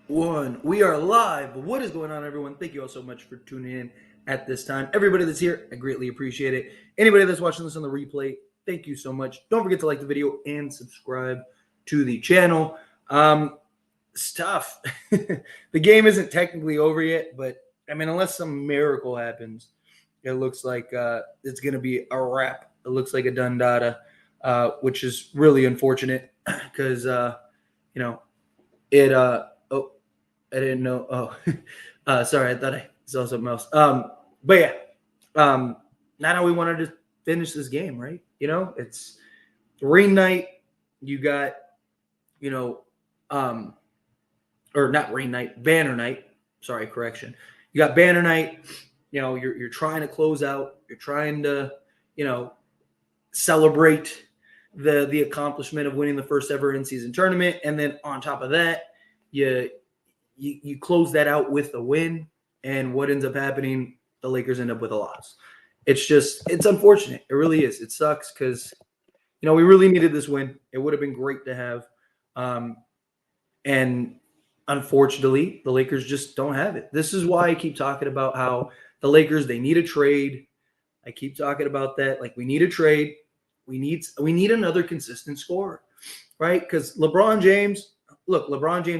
One. We are live. What is going on, everyone? Thank you all so much for tuning in at this time. Everybody that's here, I greatly appreciate it. Anybody that's watching this on the replay, thank you so much. Don't forget to like the video and subscribe to the channel. It's tough. The game isn't technically over yet, but I mean, unless some miracle happens, it looks like it's going to be a wrap. It looks like a done data, which is really unfortunate because, it oh, I didn't know. Sorry, I thought I saw something else. But yeah, now we wanted to finish this game, right? It's rain night. You got, or not rain night, banner night. Sorry, correction. You got banner night. You're trying to close out. You're trying to, celebrate the accomplishment of winning the first ever in-season tournament, and then on top of that, you close that out with a win, and what ends up happening, the Lakers end up with a loss. It's unfortunate. It really is. It sucks because, we really needed this win. It would have been great to have. And unfortunately, the Lakers just don't have it. This is why I keep talking about how the Lakers, they need a trade. I keep talking about that. Like, we need a trade. We need another consistent scorer, right? Because LeBron James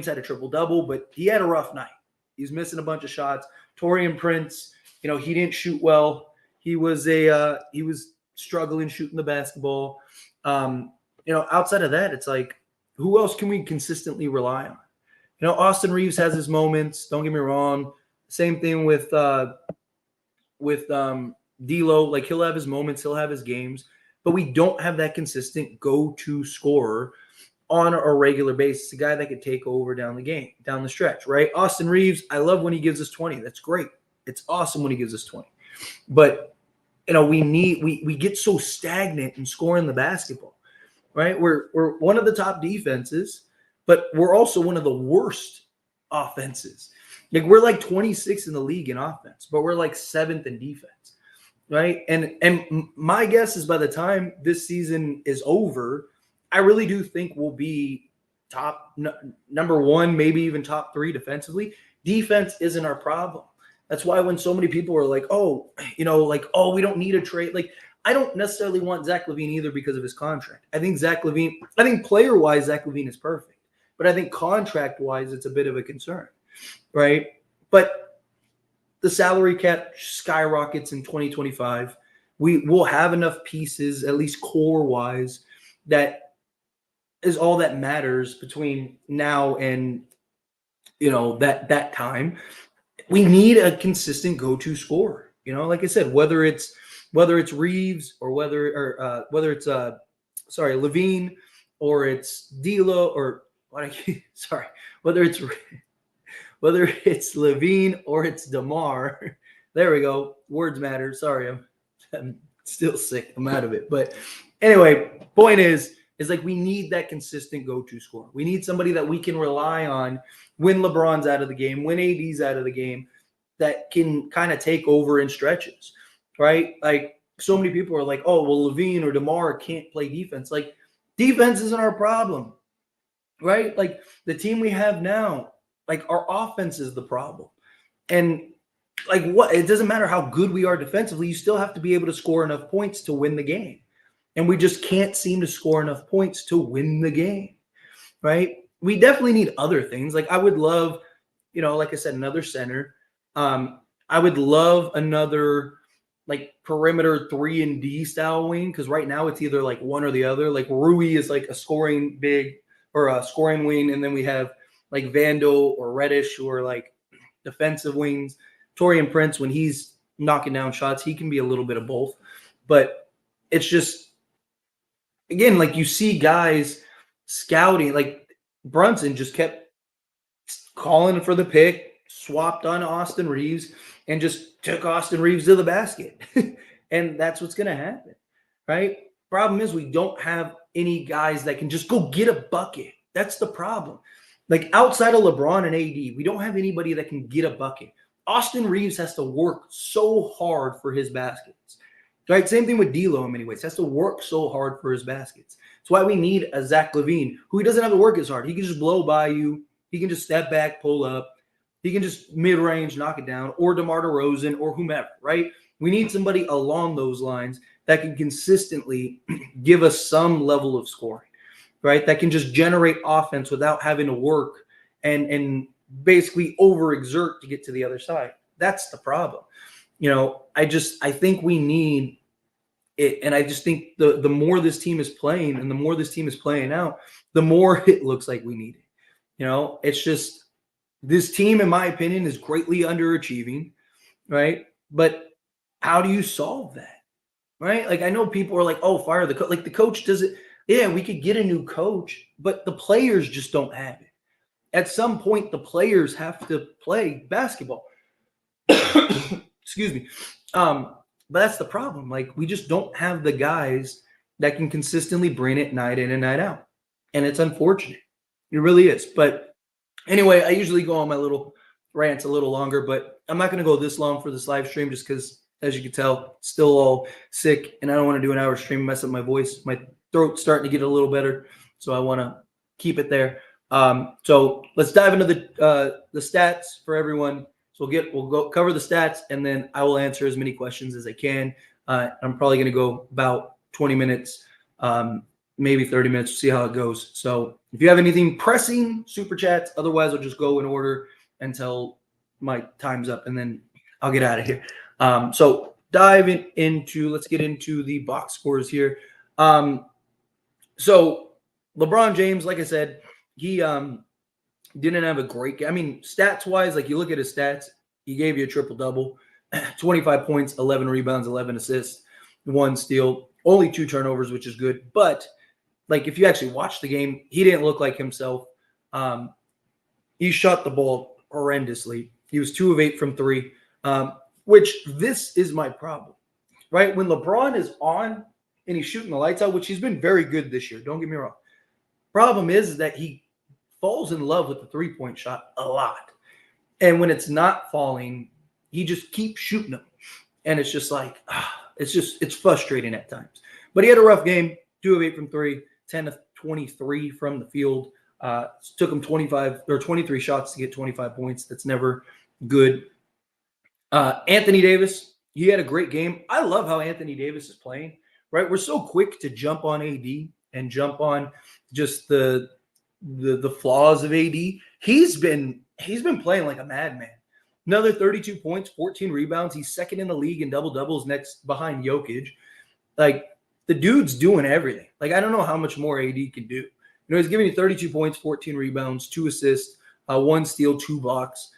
had a triple-double, but he had a rough night. He's missing a bunch of shots. Torian Prince, he didn't shoot well. He was struggling shooting the basketball. Outside of that, it's like, who else can we consistently rely on? Austin Reeves has his moments. Don't get me wrong. Same thing with D'Lo. Like, he'll have his moments. He'll have his games. But we don't have that consistent go-to scorer on a regular basis, a guy that could take over down the stretch, right? Austin Reeves, I love when he gives us 20. That's great. It's awesome when he gives us 20. But, we get so stagnant in scoring the basketball, right? We're one of the top defenses, but we're also one of the worst offenses. Like, we're like 26th in the league in offense, but we're like 7th in defense. Right. And my guess is by the time this season is over, I really do think we'll be number one, maybe even top 3 defensively. Defense isn't our problem. That's why when so many people are like, we don't need a trade. Like, I don't necessarily want Zach LaVine either because of his contract. I think player-wise, Zach LaVine is perfect. But I think contract-wise, it's a bit of a concern. Right. But the salary cap skyrockets in 2025. We will have enough pieces, at least core-wise, that is all that matters between now and that time. We need a consistent go-to scorer. Like I said, whether it's Reeves or whether it's LaVine or it's D'Lo or whether it's LaVine or it's DeMar. There we go. Words matter. Sorry, I'm still sick. I'm out of it. But anyway, point is like, we need that consistent go-to scorer. We need somebody that we can rely on when LeBron's out of the game, when AD's out of the game, that can kind of take over in stretches, right? Like, so many people are like, oh, well, LaVine or DeMar can't play defense. Like, defense isn't our problem, right? Like, the team we have now, like, our offense is the problem. And like, it doesn't matter how good we are defensively, you still have to be able to score enough points to win the game. And we just can't seem to score enough points to win the game, right? We definitely need other things. Like, I would love, like I said, another center. I would love another, like, perimeter 3-and-D style wing, because right now it's either like one or the other. Like, Rui is like a scoring big or a scoring wing, and then we have like Vandal or Reddish, who are like defensive wings. Torian Prince, when he's knocking down shots, he can be a little bit of both. But it's just, again, like, you see guys scouting, like Brunson just kept calling for the pick, swapped on Austin Reeves, and just took Austin Reeves to the basket. And that's what's going to happen, right? Problem is, we don't have any guys that can just go get a bucket. That's the problem. Like, outside of LeBron and AD, we don't have anybody that can get a bucket. Austin Reeves has to work so hard for his baskets, right? Same thing with D'Lo in many ways. He has to work so hard for his baskets. That's why we need a Zach LaVine, who he doesn't have to work as hard. He can just blow by you, He can just step back, pull up. He can just mid-range knock it down, or DeMar DeRozan, or whomever, right? We need somebody along those lines that can consistently give us some level of scoring, right? That can just generate offense without having to work and basically overexert to get to the other side. That's the problem. I think we need it, and I just think the more this team is playing and the more this team is playing out, the more it looks like we need it. It's just this team, in my opinion, is greatly underachieving, right? But how do you solve that, right? Like, I know people are like, oh, fire the coach. Like, the coach does it. Yeah, we could get a new coach, but the players just don't have it. At some point, the players have to play basketball. Excuse me. But that's the problem. Like, we just don't have the guys that can consistently bring it night in and night out. And it's unfortunate. It really is. But anyway, I usually go on my little rants a little longer, but I'm not going to go this long for this live stream just because, as you can tell, still all sick, and I don't want to do an hour stream and mess up my voice. My throat's starting to get a little better, so I want to keep it there. So let's dive into the stats for everyone. So we'll go cover the stats, and then I will answer as many questions as I can. I'm probably going to go about 20 minutes, maybe 30 minutes, see how it goes. So if you have anything pressing, super chats. Otherwise, I'll just go in order until my time's up, and then I'll get out of here. So let's get into the box scores here. So LeBron James, like I said, he didn't have a great game. I mean, stats-wise, like, you look at his stats, he gave you a triple-double, 25 points, 11 rebounds, 11 assists, 1 steal, only 2 turnovers, which is good. But, like, if you actually watch the game, he didn't look like himself. He shot the ball horrendously. He was 2 of 8 from 3, which this is my problem, right? When LeBron is on and he's shooting the lights out, which he's been very good this year, don't get me wrong. Problem is that he falls in love with the three-point shot a lot. And when it's not falling, he just keeps shooting them. And it's just like, it's frustrating at times. But he had a rough game, 2 of 8 from 3, 10 of 23 from the field. Took him 23 shots to get 25 points. That's never good. Anthony Davis, he had a great game. I love how Anthony Davis is playing, right? We're so quick to jump on AD and jump on just the flaws of AD. He's been playing like a madman. Another 32 points, 14 rebounds. He's second in the league in double-doubles, next behind Jokic. Like, the dude's doing everything. Like, I don't know how much more AD can do. He's giving you 32 points, 14 rebounds, 2 assists, 1 steal, 2 blocks.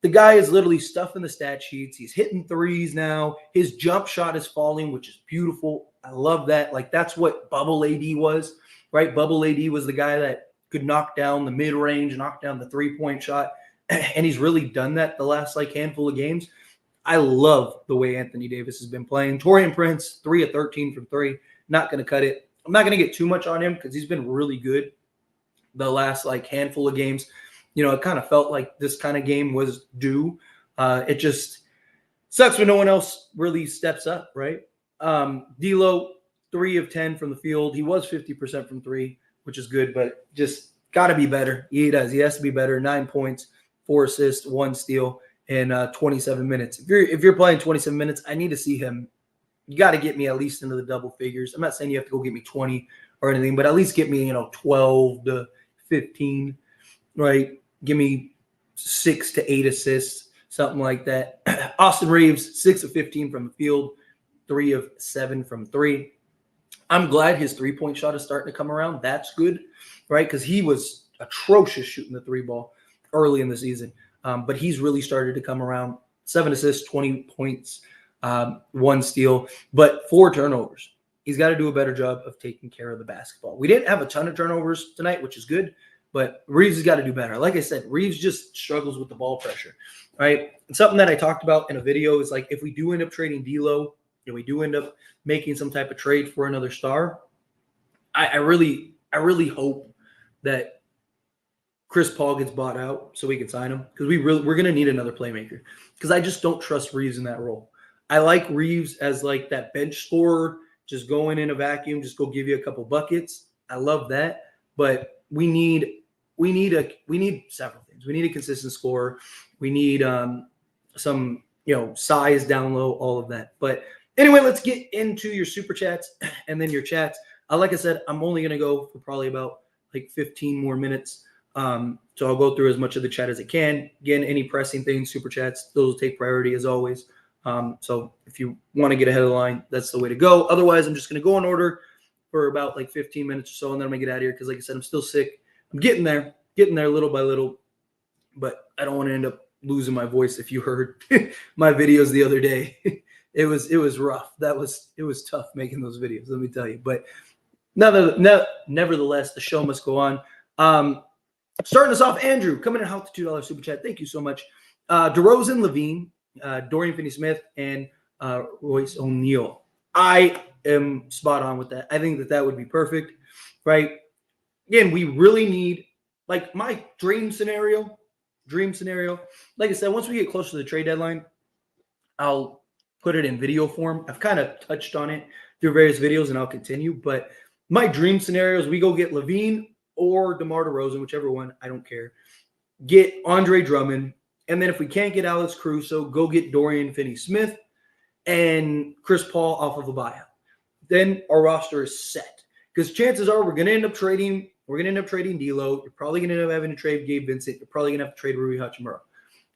The guy is literally stuffing the stat sheets. He's hitting threes now. His jump shot is falling, which is beautiful. I love that. Like, that's what Bubble AD was, right? Bubble AD was the guy that could knock down the mid-range, knock down the three-point shot, and he's really done that the last handful of games. I love the way Anthony Davis has been playing. Taurean Prince, 3 of 13 from 3. Not going to cut it. I'm not going to get too much on him because he's been really good the last handful of games. It kind of felt like this kind of game was due. It just sucks when no one else really steps up, right? D'Lo, 3 of 10 from the field. He was 50% from 3, which is good, but just got to be better. He does. He has to be better. 9 points, 4 assists, 1 steal in 27 minutes. If you're playing 27 minutes, I need to see him. You got to get me at least into the double figures. I'm not saying you have to go get me 20 or anything, but at least get me 12 to 15, right? Give me 6 to 8 assists, something like that. Austin Reeves, 6 of 15 from the field, 3 of 7 from 3. I'm glad his three-point shot is starting to come around. That's good, right? Because he was atrocious shooting the 3-ball early in the season. But he's really started to come around. 7 assists, 20 points, 1 steal, but 4 turnovers. He's got to do a better job of taking care of the basketball. We didn't have a ton of turnovers tonight, which is good, but Reeves has got to do better. Like I said, Reeves just struggles with the ball pressure, right? And something that I talked about in a video is if we do end up trading D'Lo, and we do end up making some type of trade for another star, I really hope that Chris Paul gets bought out so we can sign him, because we're going to need another playmaker, because I just don't trust Reeves in that role. I like Reeves as that bench scorer, just going in a vacuum, just go give you a couple buckets. I love that, but we need we need several things. We need a consistent score. We need some size down low, all of that. But anyway, let's get into your super chats and then your chats. Like I said, I'm only gonna go for probably about like 15 more minutes. So I'll go through as much of the chat as I can. Again, any pressing things, super chats, those will take priority as always. So if you want to get ahead of the line, that's the way to go. Otherwise, I'm just going to go in order for about like 15 minutes or so, and then I'm going to get out of here because, like I said, I'm still sick. I'm getting there little by little, but I don't want to end up losing my voice. If you heard my videos the other day, it was rough. It was tough making those videos, let me tell you. But nevertheless, the show must go on. Starting us off, Andrew, coming in hot to $2 super chat. Thank you so much. DeRozan, Levine, Dorian Finney-Smith, and Royce O'Neal. I am spot on with that. I think that would be perfect, right? Again, we really need, like, my dream scenario. Like I said, once we get closer to the trade deadline, I'll put it in video form. I've kind of touched on it through various videos, and I'll continue. But my dream scenario is we go get Levine or DeMar DeRozan, whichever one, I don't care. Get Andre Drummond, and then if we can't get Alex Caruso, go get Dorian Finney-Smith and Chris Paul off of a buyout. Then our roster is set. Because chances are we're going to end up trading D'Lo. You're probably going to end up having to trade Gabe Vincent. You're probably going to have to trade Rui Hachimura,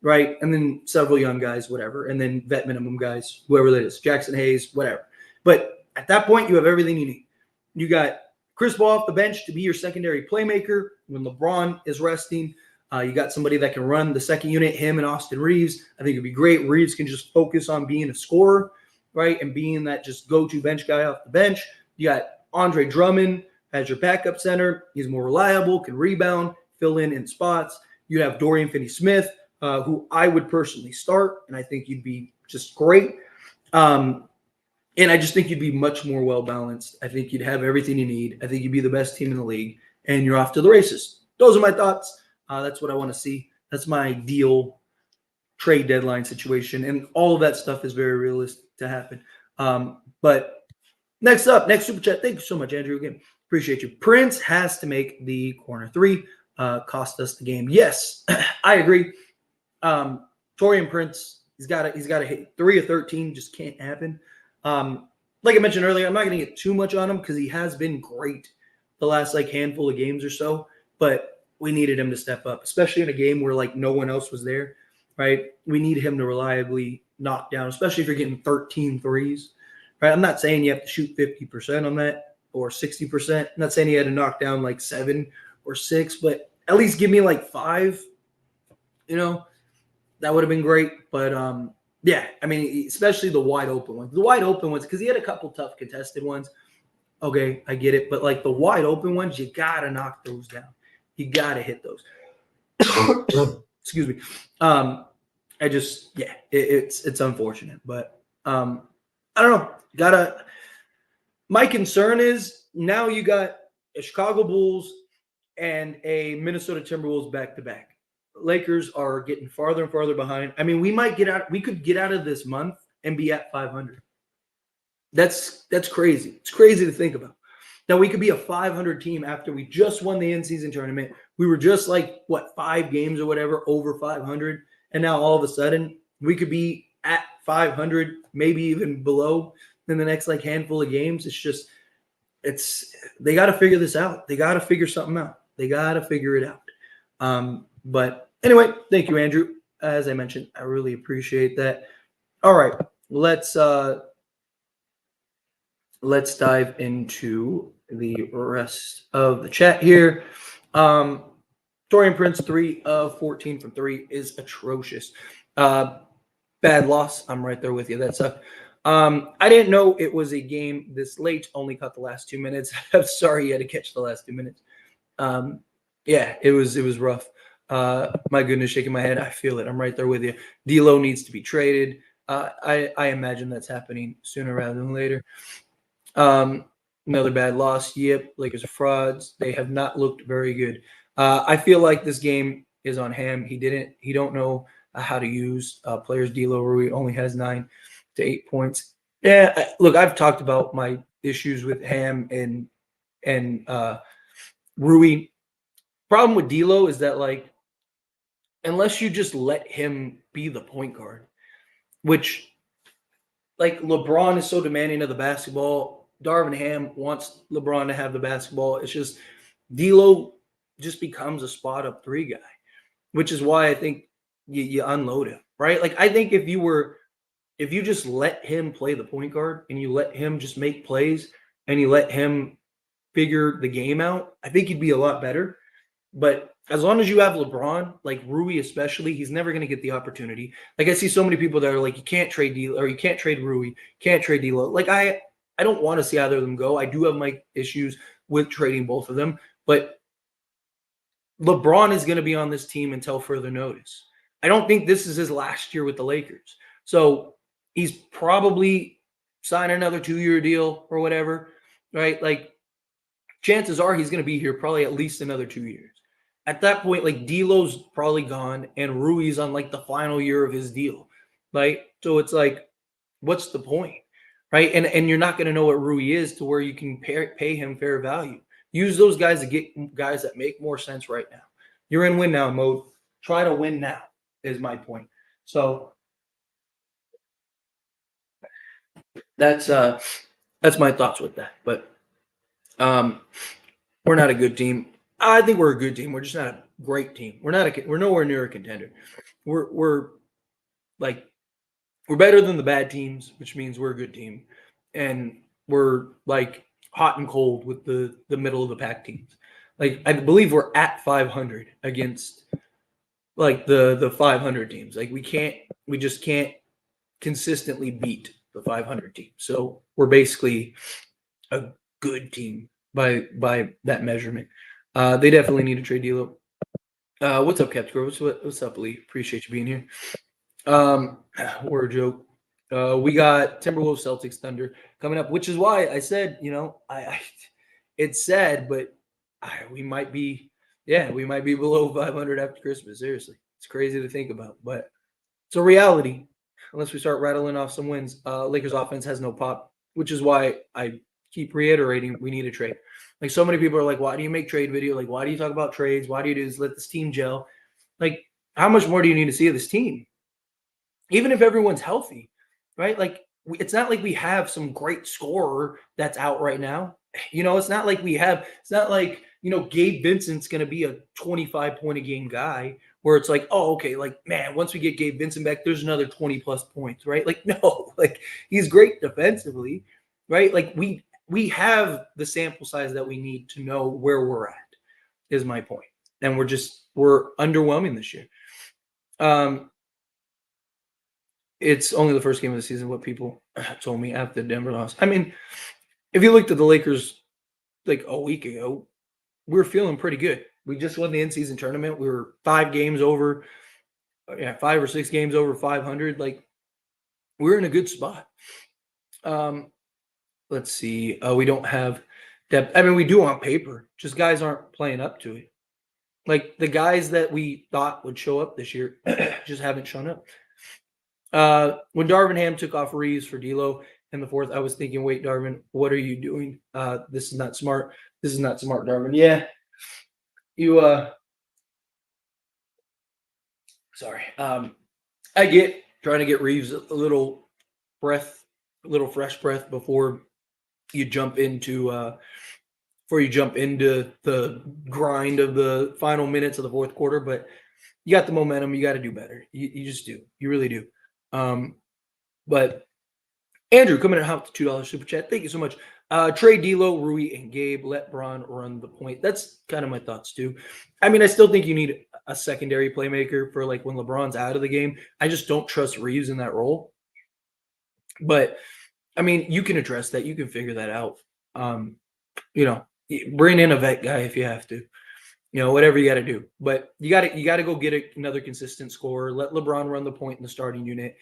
right? And then several young guys, whatever. And then vet minimum guys, whoever that is, Jackson Hayes, whatever. But at that point, you have everything you need. You got Chris Paul off the bench to be your secondary playmaker when LeBron is resting. You got somebody that can run the second unit, him and Austin Reeves. I think it'd be great. Reeves can just focus on being a scorer, right, and being that just go-to bench guy off the bench. You got Andre Drummond as your backup center. He's more reliable, can rebound, fill in spots. You have Dorian Finney-Smith, who I would personally start, and I think you'd be just great. And I just think you'd be much more well-balanced. I think you'd have everything you need. I think you'd be the best team in the league, and you're off to the races. Those are my thoughts. That's what I want to see. That's my ideal trade deadline situation, and all of that stuff is very realistic to happen. But next super chat. Thank you so much, Andrew. Again, appreciate you. Prince has to make the corner three. Cost us the game. Yes, I agree. Torian Prince, he's got to hit 3 of 13. Just can't happen. Like I mentioned earlier, I'm not going to get too much on him because he has been great the last handful of games or so, but we needed him to step up, especially in a game where no one else was there, right? We need him to reliably knock down, especially if you're getting 13 threes, right? I'm not saying you have to shoot 50% on that or 60%. I'm not saying you had to knock down 7 or 6, but at least give me 5, that would have been great. But, yeah, I mean, especially the wide open ones. The wide open ones, because he had a couple tough contested ones. Okay, I get it. But the wide open ones, you got to knock those down. You got to hit those. Excuse me. It's unfortunate. But I don't know. My concern is now you got a Chicago Bulls and a Minnesota Timberwolves back-to-back. Lakers are getting farther and farther behind. I mean, we could get out of this month and be at 500. That's crazy. It's crazy to think about. Now, we could be a 500 team after we just won the in-season tournament. We were just 5 games or whatever over 500. And now all of a sudden we could be at 500, maybe even below in the next handful of games. They got to figure this out. They got to figure something out. They got to figure it out. But anyway, thank you, Andrew. As I mentioned, I really appreciate that. All right, let's dive into the rest of the chat here. Torian Prince, 3 of 14 from 3 is atrocious. Bad loss. I'm right there with you. That sucked. I didn't know it was a game this late. Only caught the last 2 minutes. I'm sorry you had to catch the last 2 minutes. Yeah, it was rough. My goodness, shaking my head. I feel it. I'm right there with you. D'Lo needs to be traded. I imagine that's happening sooner rather than later. Another bad loss. Yep, Lakers are frauds. They have not looked very good. I feel like this game is on Ham. He don't know how to use players. D'Lo Rui only has 9 to 8 points. Yeah, look, I've talked about my issues with Ham and Rui. problem with D'Lo is that like unless you just let him be the point guard, which like LeBron is so demanding of the basketball. Darvin Ham wants LeBron to have the basketball. It's just D'Lo just becomes a spot up three guy, which is why I think you unload him, right? Like I think if you just let him play the point guard and you let him just make plays and you let him figure the game out, I think he'd be a lot better. But as long as you have LeBron, like Rui especially, he's never going to get the opportunity. Like I see so many people that are like, you can't trade D'Lo or you can't trade Rui, can't trade D'Lo. Like I don't want to see either of them go. I do have my issues with trading both of them, but LeBron is going to be on this team until further notice. I don't think this is his last year with the Lakers. So he's probably signing another 2-year deal or whatever, right? Like chances are he's going to be here probably at least another 2 years. At that point, like D'Lo's probably gone and Rui's on like the final year of his deal, right? So it's like, what's the point, right? And you're not going to know what Rui is to where you can pay him fair value. Use those guys to get guys that make more sense right now. You're in win now mode. Try to win now is my point. So that's my thoughts with that. But we're not a good team. I think we're a good team. We're just not a great team. We're nowhere near a contender. We're like we're better than the bad teams, which means we're a good team. And we're like hot and cold with the middle of the pack teams. Like I believe we're at 500 against like the 500 teams. Like we just can't consistently beat the 500 team. So we're basically a good team by that measurement. They definitely need to trade D'Lo. What's up, Captain Groves? What's up, Lee? Appreciate you being here. We're a joke. We got Timberwolves, Celtics, Thunder coming up, which is why I said, I it's sad, but we might be below 500 after Christmas. Seriously, it's crazy to think about, but it's a reality. Unless we start rattling off some wins, Lakers offense has no pop, which is why I keep reiterating we need a trade. Like so many people are like, why do you make trade video? Like, why do you talk about trades? Why do you do this? Let this team gel. Like, how much more do you need to see of this team? Even if everyone's healthy, right? Like, it's not like we have some great scorer that's out right now. It's not like Gabe Vincent's going to be a 25 point a game guy where it's like, oh, okay, like, man, once we get Gabe Vincent back, there's another 20 plus points, right? Like, no, like he's great defensively, right? Like we have the sample size that we need to know where we're at, is my point. And we're underwhelming this year. It's only the first game of the season, what people told me after the Denver loss. I mean, if you looked at the Lakers like a week ago, we were feeling pretty good. We just won the in-season tournament. We were 5 or 6 games over 500. Like, we're in a good spot. Let's see. We don't have depth. I mean, we do on paper. Just guys aren't playing up to it. Like, the guys that we thought would show up this year just haven't shown up. When Darvin Ham took off Reeves for D'Lo in the fourth, I was thinking, wait, Darvin, what are you doing? This is not smart. This is not smart, Darvin. Yeah. Sorry. I get trying to get Reeves a little fresh breath before you jump into the grind of the final minutes of the fourth quarter, but you got the momentum. You got to do better. You just do. You really do. But Andrew coming in with the $2 super chat. Thank you so much. Trade D'Lo, Rui, and Gabe. Let Bron run the point. That's kind of my thoughts too. I mean, I still think you need a secondary playmaker for like when LeBron's out of the game. I just don't trust Reeves in that role. But I mean, you can address that. You can figure that out. Bring in a vet guy if you have to. Whatever you got to do. But you got to go get another consistent scorer. Let LeBron run the point in the starting unit.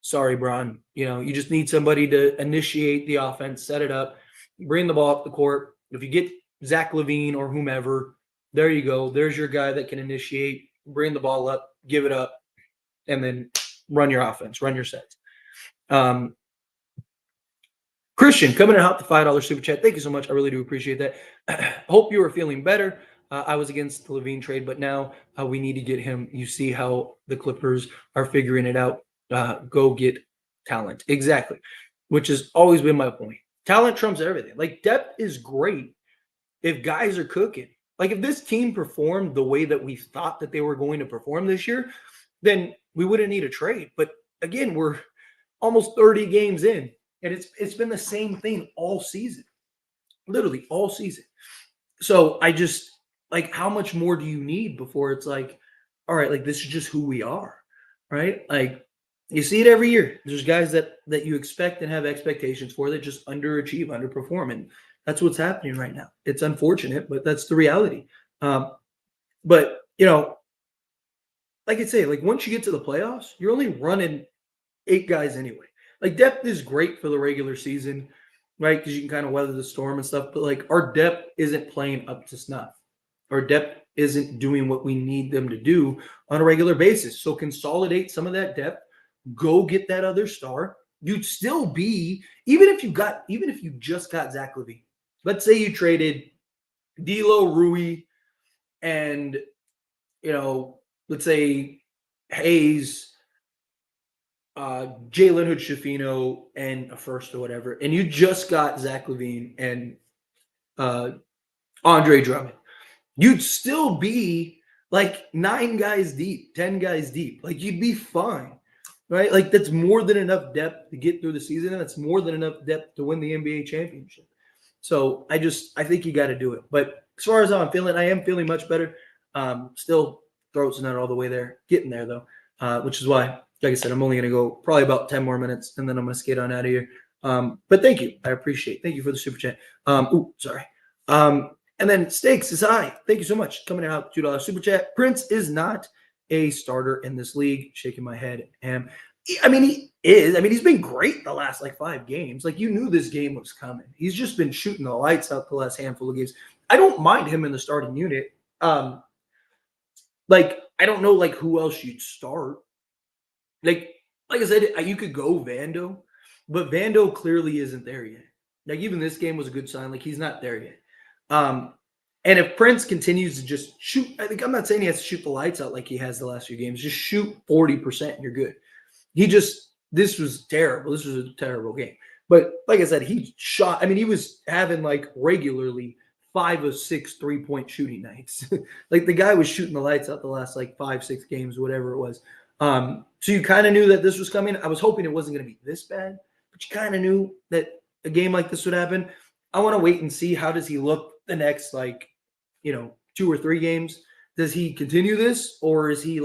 Sorry, Bron. You just need somebody to initiate the offense, set it up, bring the ball up the court. If you get Zach LaVine or whomever, there you go. There's your guy that can initiate, bring the ball up, give it up, and then run your offense, run your sets. Christian coming in hot the $5 super chat. Thank you so much. I really do appreciate that. Hope you are feeling better. I was against the Levine trade, but now we need to get him. You see how the Clippers are figuring it out. Go get talent. Exactly. Which has always been my point. Talent trumps everything. Like depth is great if guys are cooking. Like if this team performed the way that we thought that they were going to perform this year, then we wouldn't need a trade. But again, we're almost 30 games in, and it's been the same thing all season. Literally all season. So I just like how much more do you need before it's like, all right, like this is just who we are, right? Like you see it every year. There's guys that you expect and have expectations for that just underachieve, underperform, and that's what's happening right now. It's unfortunate, but that's the reality. But like I say, like once you get to the playoffs, you're only running 8 guys anyway. Like depth is great for the regular season, right? Because you can kind of weather the storm and stuff. But like our depth isn't playing up to snuff. Our depth isn't doing what we need them to do on a regular basis. So consolidate some of that depth. Go get that other star. You'd still be even if you just got Zach LaVine. Let's say you traded D'Lo, Rui, and let's say Hayes, Jalen Hood Schifino, and a first or whatever, and you just got Zach LaVine and Andre Drummond, you'd still be like 9 guys deep, 10 guys deep. Like you'd be fine, right? Like that's more than enough depth to get through the season, and that's more than enough depth to win the NBA championship. So I think you got to do it. But as far as how I'm feeling, I am feeling much better. Still, throat's not all the way there. Getting there though, which is why, like I said, I'm only going to go probably about 10 more minutes, and then I'm going to skate on out of here. But thank you. I appreciate it. Thank you for the super chat. Sorry. And then Stakes is high. Thank you so much. Coming out, $2 super chat. Prince is not a starter in this league. Shaking my head. And he is. He's been great the last 5 games. Like you knew this game was coming. He's just been shooting the lights out the last handful of games. I don't mind him in the starting unit. I don't know who else you'd start. Like I said, you could go Vando, but Vando clearly isn't there yet. Like even this game was a good sign. Like he's not there yet. And if Prince continues to just shoot, I'm not saying he has to shoot the lights out like he has the last few games. Just shoot 40% and you're good. This was terrible. This was a terrible game. But like I said, he shot. He was having regularly 5 of 6 3-point shooting nights. Like the guy was shooting the lights out the last 5, 6 games, whatever it was. So you kind of knew that this was coming. I was hoping it wasn't going to be this bad, but you kind of knew that a game like this would happen. I want to wait and see how does he look the next 2 or 3 games. Does he continue this, or is he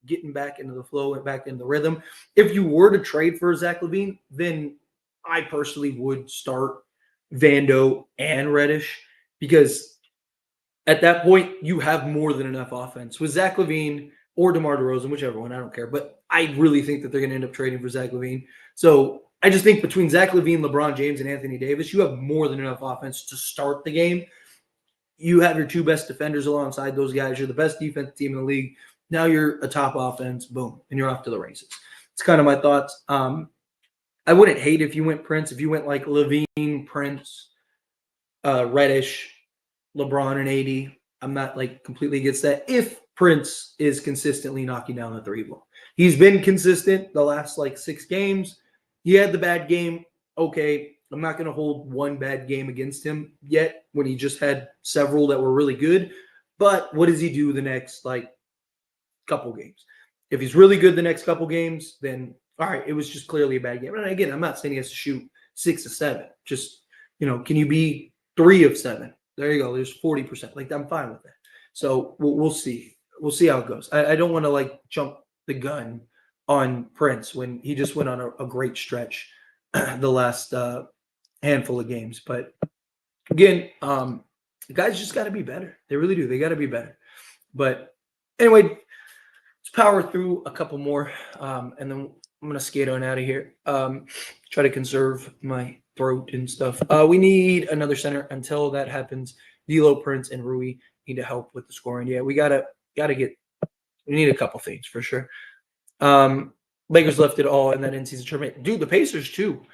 getting back into the flow and back into the rhythm? If you were to trade for Zach LaVine, then I personally would start Vando and Reddish, because at that point you have more than enough offense with Zach LaVine or DeMar DeRozan, whichever one, I don't care. But I really think that they're going to end up trading for Zach LaVine. So I just think between Zach LaVine, LeBron James, and Anthony Davis, you have more than enough offense to start the game. You have your 2 best defenders alongside those guys. You're the best defensive team in the league. Now you're a top offense, boom, and you're off to the races. It's kind of my thoughts. I wouldn't hate if you went Prince. If you went LaVine, Prince, Reddish, LeBron, and AD, I'm not completely against that. If Prince is consistently knocking down the 3 ball, he's been consistent the last 6 games. He had the bad game. Okay, I'm not going to hold one bad game against him yet when he just had several that were really good. But what does he do the next couple games? If he's really good the next couple games, then all right, it was just clearly a bad game. And again, I'm not saying he has to shoot 6 of 7. Just, can you be 3 of 7? There you go. There's 40%. I'm fine with that. So we'll see. We'll see how it goes. I don't want to jump the gun on Prince when he just went on a great stretch the last handful of games. But again, the guys just got to be better. They really do. They got to be better. But anyway, let's power through a couple more, and then I'm going to skate on out of here. Try to conserve my throat and stuff. We need another center. Until that happens, D'Lo, Prince, and Rui need to help with the scoring. Yeah, we gotta get. We need a couple things for sure. Lakers left it all in that in-season tournament. Dude, the Pacers too.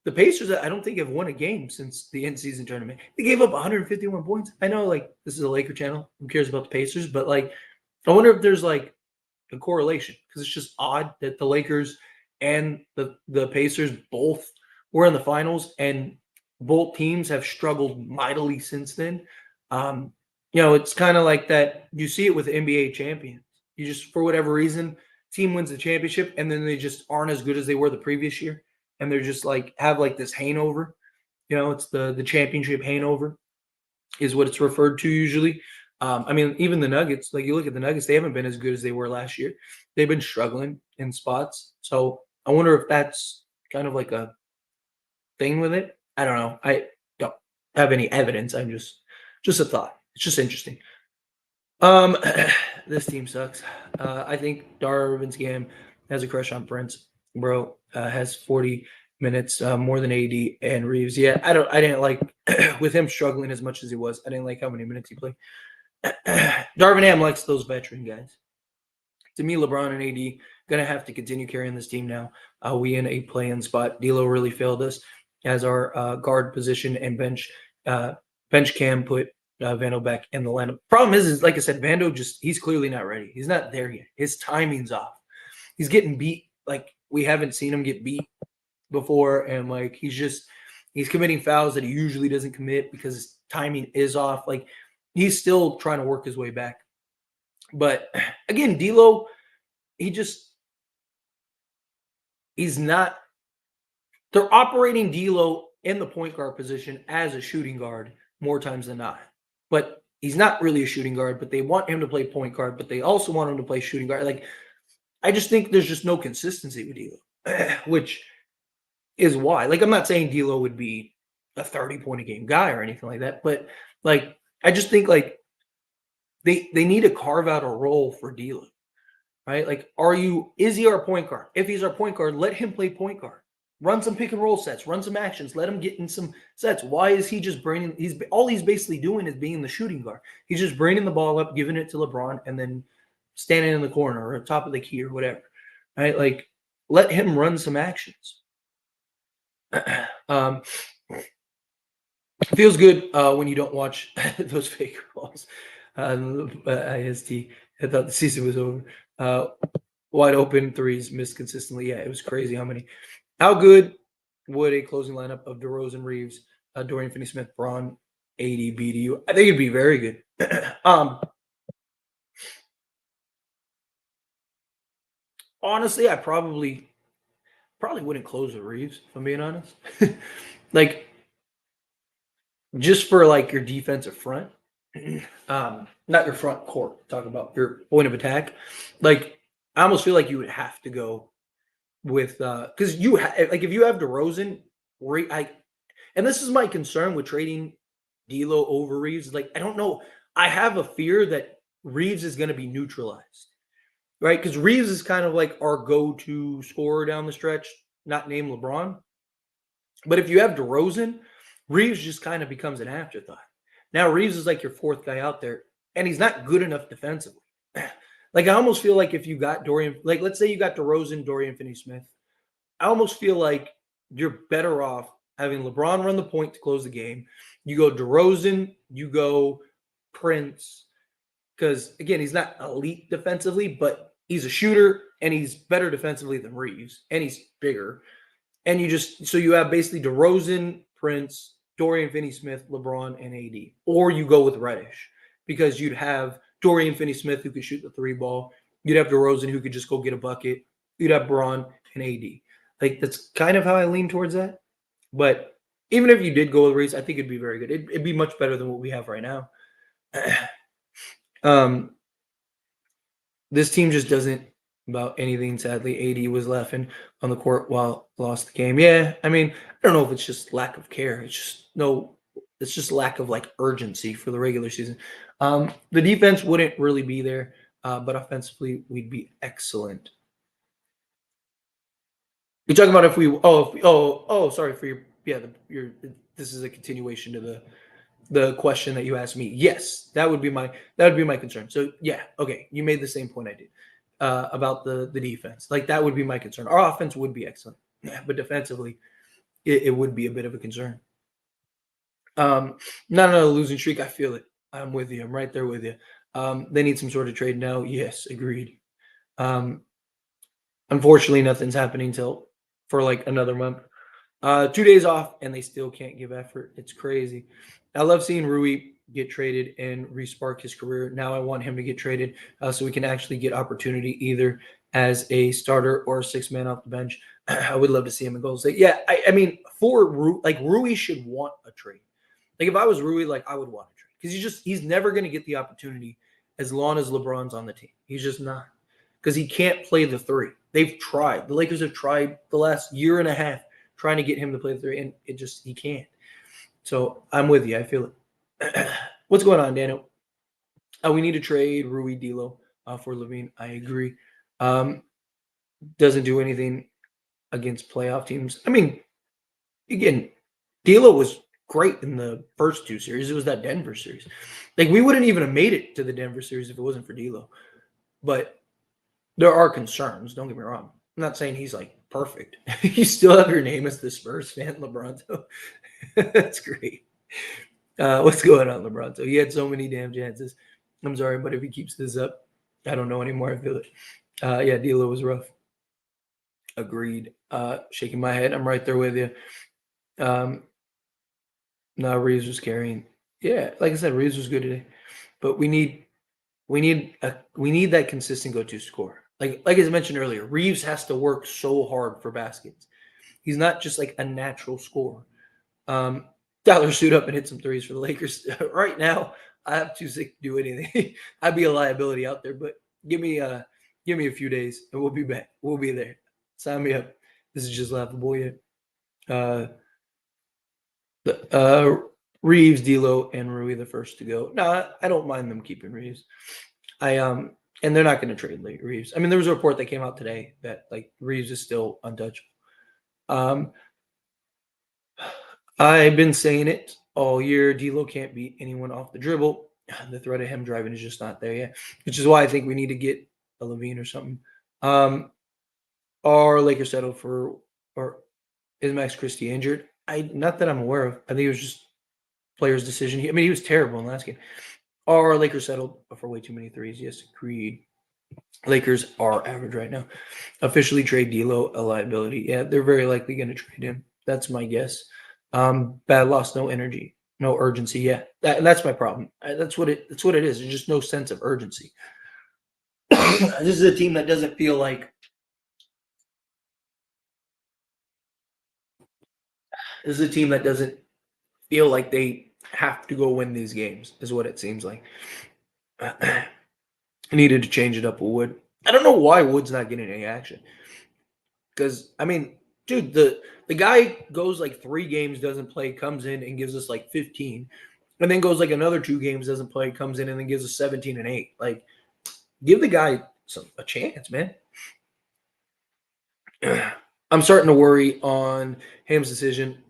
the Pacers, I don't think have won a game since the in-season tournament. They gave up 151 points. I know, like, this is a Laker channel. Who cares about the Pacers? But, like, I wonder if there's, like, a correlation because it's just odd that the Lakers and the Pacers both were in the finals and both teams have struggled mightily since then. It's kind of like that. You see it with NBA champions. You just, for whatever reason, team wins the championship and then they just aren't as good as they were the previous year. And they're just like have like this hangover. It's the championship hangover is what it's referred to usually. Even the Nuggets, like you look at the Nuggets, they haven't been as good as they were last year. They've been struggling in spots. So I wonder if that's kind of like a thing with it. I don't know. I don't have any evidence. I'm just a thought. It's just interesting. This team sucks. I think Darvin's game has a crush on Prince. Bro has 40 minutes more than AD and Reeves. Yeah, I didn't like with him struggling as much as he was. I didn't like how many minutes he played. Darvin Ham likes those veteran guys. To me, LeBron and AD gonna have to continue carrying this team now. We in a play-in spot. D'Lo really failed us as our guard position and bench cam put Vando back in the lineup. Problem is like I said, Vando he's clearly not ready. He's not there yet. His timing's off. He's getting beat like we haven't seen him get beat before, and like he's committing fouls that he usually doesn't commit because his timing is off. Like he's still trying to work his way back. But again, D'Lo, he's not. They're operating D'Lo in the point guard position as a shooting guard more times than not. But he's not really a shooting guard, but they want him to play point guard, but they also want him to play shooting guard. Like, I just think there's just no consistency with D'Lo, which is why. Like, I'm not saying D'Lo would be a 30-point a game guy or anything like that, but like, I just think like they need to carve out a role for D'Lo, right? Like, is he our point guard? If he's our point guard, let him play point guard. Run some pick and roll sets, run some actions, let him get in some sets. Why is he just all he's basically doing is being the shooting guard. He's just bringing the ball up, giving it to LeBron, and then standing in the corner or top of the key or whatever, right? Like, let him run some actions. Feels good when you don't watch those fake balls. IST, I thought the season was over. Wide open threes missed consistently. Yeah, it was crazy how good would a closing lineup of DeRozan, Reeves, Dorian Finney-Smith, Braun, AD be to you? I think it'd be very good. Honestly, I probably wouldn't close with Reeves, if I'm being honest. Like, just for like your defensive front, not your front court, talk about your point of attack. Like, I almost feel like you would have to go with because like if you have DeRozan, and this is my concern with trading D'Lo over Reeves. Like, I don't know. I have a fear that Reeves is going to be neutralized, right? Because Reeves is kind of like our go-to scorer down the stretch, not named LeBron. But if you have DeRozan, Reeves just kind of becomes an afterthought. Now Reeves is like your fourth guy out there, and he's not good enough defensively. Like, I almost feel like if you got Dorian, like let's say you got DeRozan, Dorian Finney-Smith, I almost feel like you're better off having LeBron run the point to close the game. You go DeRozan, you go Prince, because again, he's not elite defensively, but he's a shooter and he's better defensively than Reeves, and he's bigger. And you have basically DeRozan, Prince, Dorian Finney-Smith, LeBron, and AD. Or you go with Reddish because you'd have Dorian Finney-Smith who could shoot the three ball. You'd have DeRozan who could just go get a bucket. You'd have Braun and AD. Like, that's kind of how I lean towards that. But even if you did go with Reeves, I think it'd be very good. It'd be much better than what we have right now. This team just doesn't about anything. Sadly, AD was laughing on the court while lost the game. Yeah, I mean, I don't know if it's just lack of care. It's just lack of like urgency for the regular season. The defense wouldn't really be there, but offensively we'd be excellent. You're talking about if we sorry for your this is a continuation to the question that you asked me. Yes, that would be my concern. So yeah, okay, you made the same point I did about the defense. Like, that would be my concern. Our offense would be excellent, but defensively, it would be a bit of a concern. Not another losing streak. I feel it. I'm with you. I'm right there with you. They need some sort of trade now. Yes, agreed. Um, Unfortunately, nothing's happening till for like another month. 2 days off, and they still can't give effort. It's crazy. I love seeing Rui get traded and respark his career. Now I want him to get traded so we can actually get opportunity either as a starter or a six man off the bench. I would love to see him in Golden State. Yeah, I mean, for Rui should want a trade. Like if I was Rui, like I would want a trade because he's never going to get the opportunity as long as LeBron's on the team. He's just not because he can't play the three. They've tried. The Lakers have tried the last year and a half trying to get him to play the three, and he can't. So I'm with you. I feel it. What's going on, Daniel? We need to trade Rui D'Lo for Levine. I agree. Doesn't do anything against playoff teams. I mean, again, D'Lo was great in the first two series. It was that Denver series. Like we wouldn't even have made it to the Denver series if it wasn't for D'Lo. But there are concerns. Don't get me wrong. I'm not saying he's like perfect. You still have your name as the Spurs fan, LeBronto. That's great. What's going on, LeBronto? He had so many damn chances. I'm sorry, but if he keeps this up, I don't know anymore. I feel it. Yeah, D'Lo was rough. Agreed. Shaking my head. I'm right there with you. No, Reeves was carrying. Yeah, like I said, Reeves was good today, but we need that consistent go-to score. Like as I mentioned earlier, Reeves has to work so hard for baskets. He's not just like a natural scorer. Tyler, suit up and hit some threes for the Lakers. Right now, I'm too sick to do anything. I'd be a liability out there, but give me a few days and we'll be back. We'll be there. Sign me up. This is just laughable yet. Reeves, D'Lo, and Rui the first to go. No, I don't mind them keeping Reeves. And they're not going to trade Reeves. I mean, there was a report that came out today that like Reeves is still untouchable. I've been saying it all year. D'Lo can't beat anyone off the dribble. The threat of him driving is just not there yet, which is why I think we need to get a Levine or something. Are Lakers settled for, or is Max Christie injured? Not that I'm aware of. I think it was just player's decision. He was terrible in the last game. Are Lakers settled for way too many threes? Yes, agreed. Lakers are average right now. Officially trade D'Lo, a liability. Yeah, they're very likely going to trade him. That's my guess. Bad loss, no energy, no urgency. Yeah, that's my problem. That's what it is. There's just no sense of urgency. This is a team that doesn't feel like. This is a team that doesn't feel like they have to go win these games. Is what it seems like. Needed to change it up with Wood. I don't know why Wood's not getting any action. Because I mean, dude, the guy goes like 3 games, doesn't play, comes in and gives us like 15, and then goes like another 2 games, doesn't play, comes in and then gives us 17 and 8. Like, give the guy a chance, man. I'm starting to worry on Ham's decision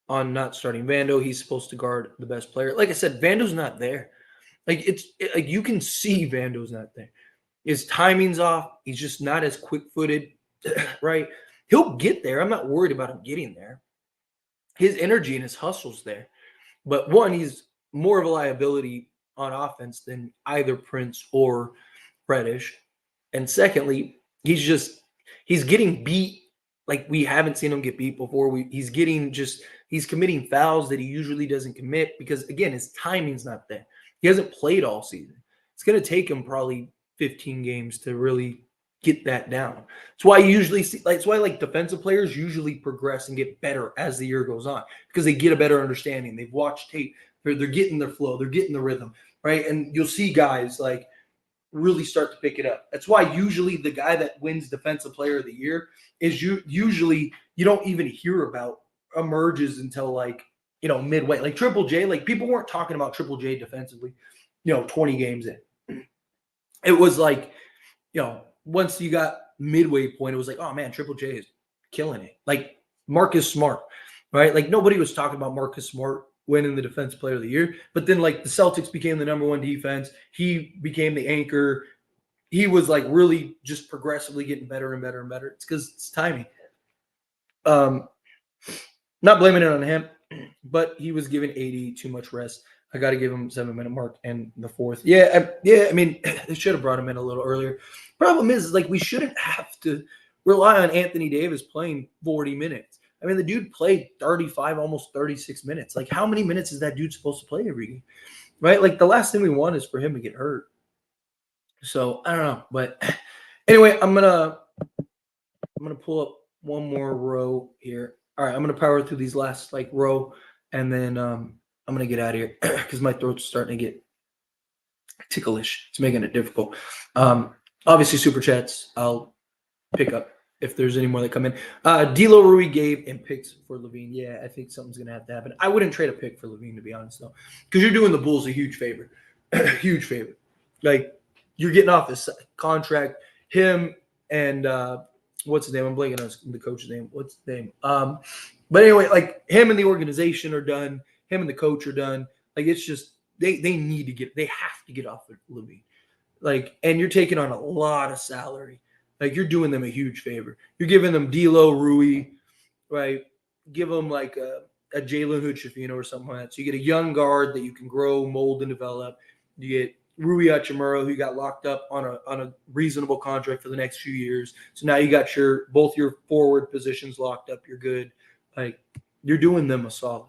on not starting Vando. He's supposed to guard the best player. Like I said, Vando's not there. Like like you can see Vando's not there. His timing's off. He's just not as quick-footed, right? He'll get there. I'm not worried about him getting there. His energy and his hustle's there. But one, he's more of a liability on offense than either Prince or Reddish. And secondly, he's getting beat like we haven't seen him get beat before. He's committing fouls that he usually doesn't commit because again, his timing's not there. He hasn't played all season. It's going to take him probably 15 games to really get that down. That's why you usually see, that's why like defensive players usually progress and get better as the year goes on because they get a better understanding. They've watched tape. They're getting their flow. They're getting the rhythm, right? And you'll see guys like really start to pick it up. That's why usually the guy that wins defensive player of the year is usually you don't even hear about emerges until like, midway. Like Triple J, like people weren't talking about Triple J defensively, 20 games in. It was like, once you got midway point, it was like, oh man, Triple J is killing it. Like Marcus Smart, right? Like nobody was talking about Marcus Smart winning the defense player of the year. But then like the Celtics became the number 1 defense. He became the anchor. He was like really just progressively getting better and better and better. It's because it's timing. Not blaming it on him, but he was given 80, too much rest. I got to give him 7-minute mark and the fourth. Yeah. I mean, they should have brought him in a little earlier. Problem is, like, we shouldn't have to rely on Anthony Davis playing 40 minutes. I mean, the dude played 35, almost 36 minutes. Like, how many minutes is that dude supposed to play every game? Right? Like, the last thing we want is for him to get hurt. So I don't know, but anyway, I'm gonna pull up one more row here. All right, I'm gonna power through these last like row, and then I'm gonna get out of here because my throat's starting to get ticklish. It's making it difficult. Obviously, super chats I'll pick up if there's any more that come in. D'Lo Rui gave and picks for Levine. Yeah, I think something's gonna have to happen. I wouldn't trade a pick for Levine, to be honest, though, because you're doing the Bulls a huge favor. Huge favor. Like, you're getting off this contract. Him and what's his name? I'm blanking on the coach's name. What's his name? But anyway, like, him and the organization are done. Him and the coach are done. Like, it's just they have to get off of Levine. Like, and you're taking on a lot of salary. Like, you're doing them a huge favor. You're giving them D'Lo, Rui, right? Give them like a Jalen Hood-Schifino or something like that. So you get a young guard that you can grow, mold, and develop. You get Rui Hachimura, who got locked up on a reasonable contract for the next few years. So now you got both your forward positions locked up. You're good. Like, you're doing them a solid.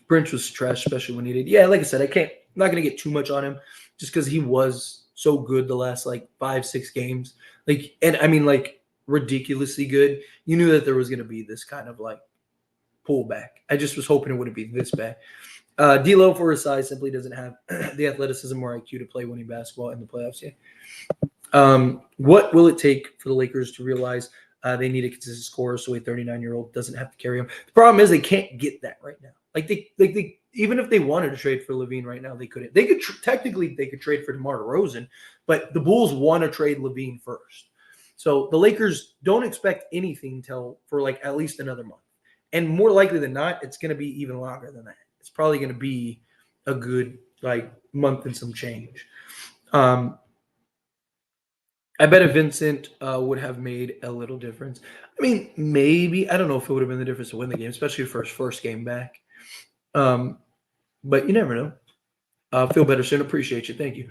Prince was trash, especially when he did. Yeah, like I said, I'm not gonna get too much on him just because he was so good the last like 5-6 games. Like, and I mean, like, ridiculously good. You knew that there was gonna be this kind of like pullback. I just was hoping it wouldn't be this bad. D'Lo, for his size, simply doesn't have the athleticism or IQ to play winning basketball in the playoffs yet. What will it take for the Lakers to realize they need a consistent scorer so a 39-year-old doesn't have to carry him? The problem is they can't get that right now. Like, they even if they wanted to trade for Levine right now, they couldn't. They could technically trade for DeMar DeRozan, but the Bulls want to trade Levine first. So the Lakers don't expect anything for like at least another month, and more likely than not, it's going to be even longer than that. It's probably going to be a good like month and some change. I bet if Vincent would have made a little difference. I mean, maybe. I don't know if it would have been the difference to win the game, especially for his first game back. But you never know. Feel better soon. Appreciate you. Thank you.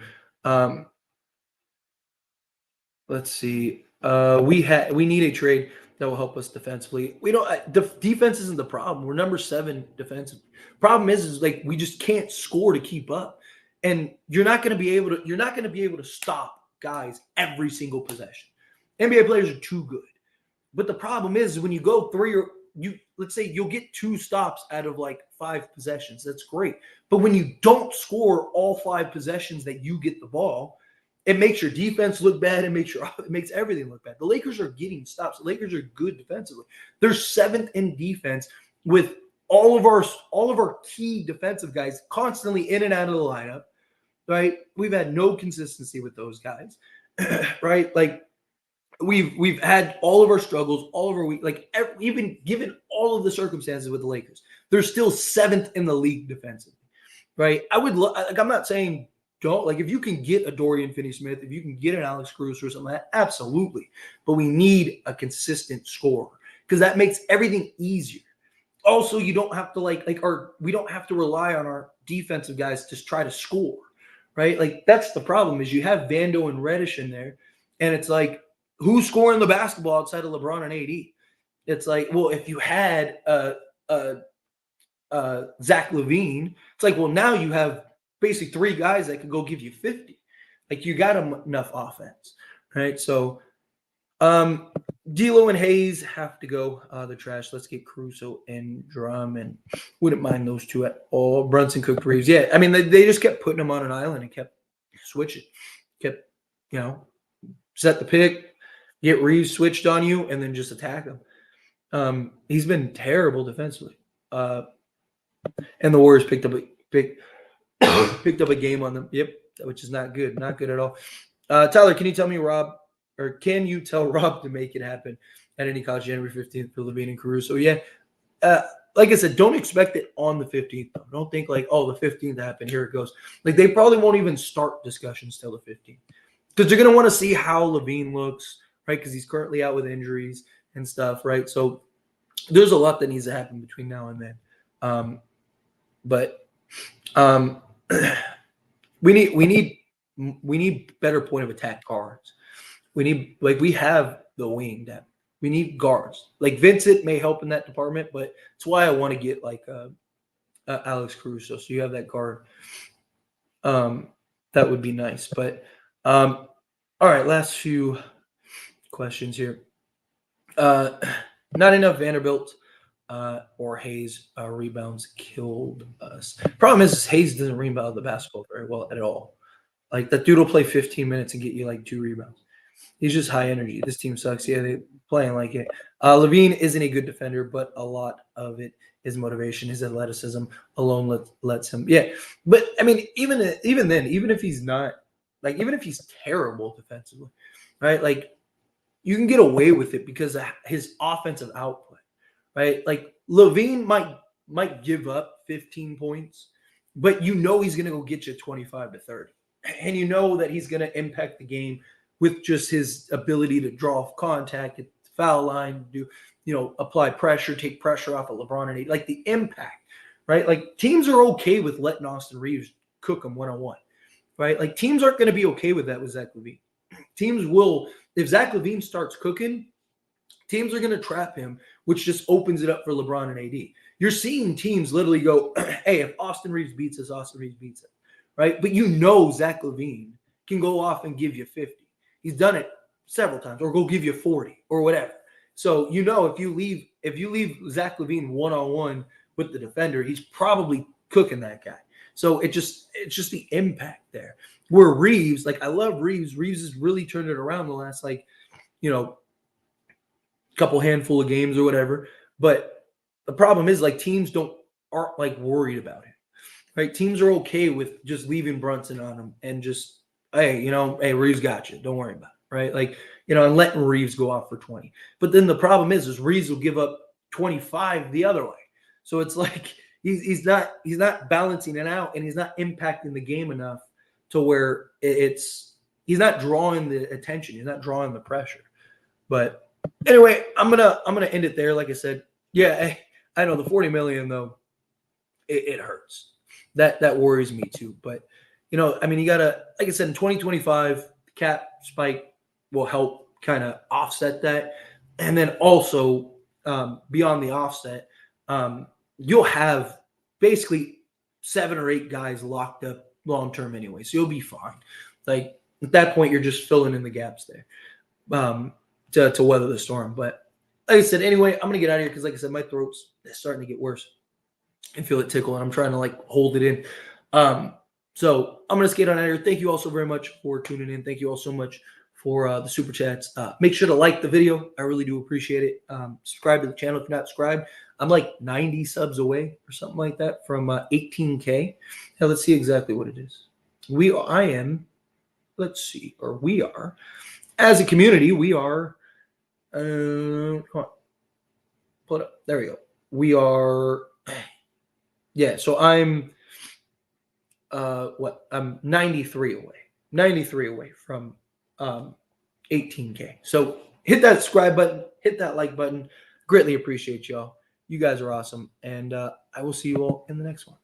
Let's see. We need a trade that will help us defensively. We don't. Defense isn't the problem. We're number 7 defensive. Problem is like we just can't score to keep up, and you're not going to be able to stop guys every single possession. NBA players are too good, but the problem is when you go let's say you'll get 2 stops out of like 5 possessions. That's great, but when you don't score all 5 possessions that you get the ball, it makes your defense look bad. It makes everything look bad. The Lakers are getting stops. The Lakers are good defensively. They're 7th in defense with all of our key defensive guys constantly in and out of the lineup. Right? We've had no consistency with those guys. Right? Like we've had all of our struggles, all of our week. Like even given all of the circumstances with the Lakers, they're still 7th in the league defensively. Right? I'm not saying. Don't like if you can get a Dorian Finney-Smith, if you can get an Alex Cruz or something like that, absolutely. But we need a consistent scorer because that makes everything easier. Also, you don't have to we don't have to rely on our defensive guys to try to score, right? Like that's the problem is you have Vando and Reddish in there, and it's like who's scoring the basketball outside of LeBron and AD? It's like, well, if you had Zach LaVine, it's like, well, now you have basically 3 guys that could go give you 50. Like you got enough offense, right? So D'Lo and Hayes have to go. The trash. Let's get Caruso and Drum, and wouldn't mind those 2 at all. Brunson, Cook, Reeves. Yeah, I mean they just kept putting them on an island and kept switching. Kept set the pick, get Reeves switched on you, and then just attack them. He's been terrible defensively. And the Warriors picked up a game on them. Yep, which is not good. Not good at all. Tyler, can you tell Rob to make it happen at any college January 15th for Levine and Caruso? Yeah. Like I said, don't expect it on the 15th. Though. Don't think like, oh, the 15th happened. Here it goes. Like they probably won't even start discussions till the 15th because they're going to want to see how Levine looks, right? Because he's currently out with injuries. and stuff, right? So there's a lot that needs to happen between now and then. But um, we need better point of attack guards. We need we have the wing depth. We need guards. Like Vincent may help in that department, but it's why I want to get Alex Caruso. So you have that guard. That would be nice. But all right, last few questions here. Not enough Vanderbilt or Hayes rebounds killed us. Problem is Hayes doesn't rebound the basketball very well at all. Like that dude will play 15 minutes and get you like 2 rebounds. He's just high energy. This team sucks. Yeah, they playing like it. Levine isn't a good defender, but a lot of it is motivation. His athleticism alone lets him. Yeah, but I mean, even then, even if he's not even if he's terrible defensively, right? Like you can get away with it because of his offensive output, right? Like Levine might give up 15 points, but you know he's going to go get you 25 to 30, and you know that he's going to impact the game with just his ability to draw off contact at the foul line, do apply pressure, take pressure off of LeBron and like the impact, right? Like teams are okay with letting Austin Reeves cook them one-on-one, right? Like teams aren't going to be okay with that with Zach LaVine. Teams will, if Zach LaVine starts cooking, teams are going to trap him, which just opens it up for LeBron and AD. You're seeing teams literally go, hey, if Austin Reeves beats us, Austin Reeves beats it, right? But Zach LaVine can go off and give you 50. He's done it several times, or go give you 40 or whatever. So if you leave Zach LaVine one-on-one with the defender, he's probably cooking that guy. So it's just the impact there. Where Reeves, I love Reeves. Reeves has really turned it around the last couple handful of games or whatever. But the problem is teams aren't worried about it. Right? Teams are okay with just leaving Brunson on him and just hey, Reeves got you. Don't worry about it, right? And letting Reeves go off for 20. But then the problem is Reeves will give up 25 the other way. So it's he's not balancing it out, and he's not impacting the game enough to where he's not drawing the attention. He's not drawing the pressure. But anyway, I'm gonna end it there. Like I said, yeah, I know the 40 million though, it hurts. That worries me too. But you gotta, like I said, in 2025, the cap spike will help kind of offset that. And then also beyond the offset, you'll have basically 7 or 8 guys locked up long-term anyway. So you'll be fine. At that point, you're just filling in the gaps there to weather the storm. But like I said, anyway, I'm going to get out of here because, like I said, my throat's starting to get worse. I feel it tickle, and I'm trying to hold it in. So I'm going to skate on out of here. Thank you all so very much for tuning in. Thank you all so much for the super chats. Make sure to like the video. I really do appreciate it. Subscribe to the channel if you're not subscribed. I'm 90 subs away or something like that from 18K. Now let's see exactly what it is. We are, as a community, we are, come on, pull it up. There we go. We are, yeah, so I'm, I'm 93 away from 18K. So hit that subscribe button, hit that like button. Greatly appreciate y'all. You guys are awesome. And I will see you all in the next one.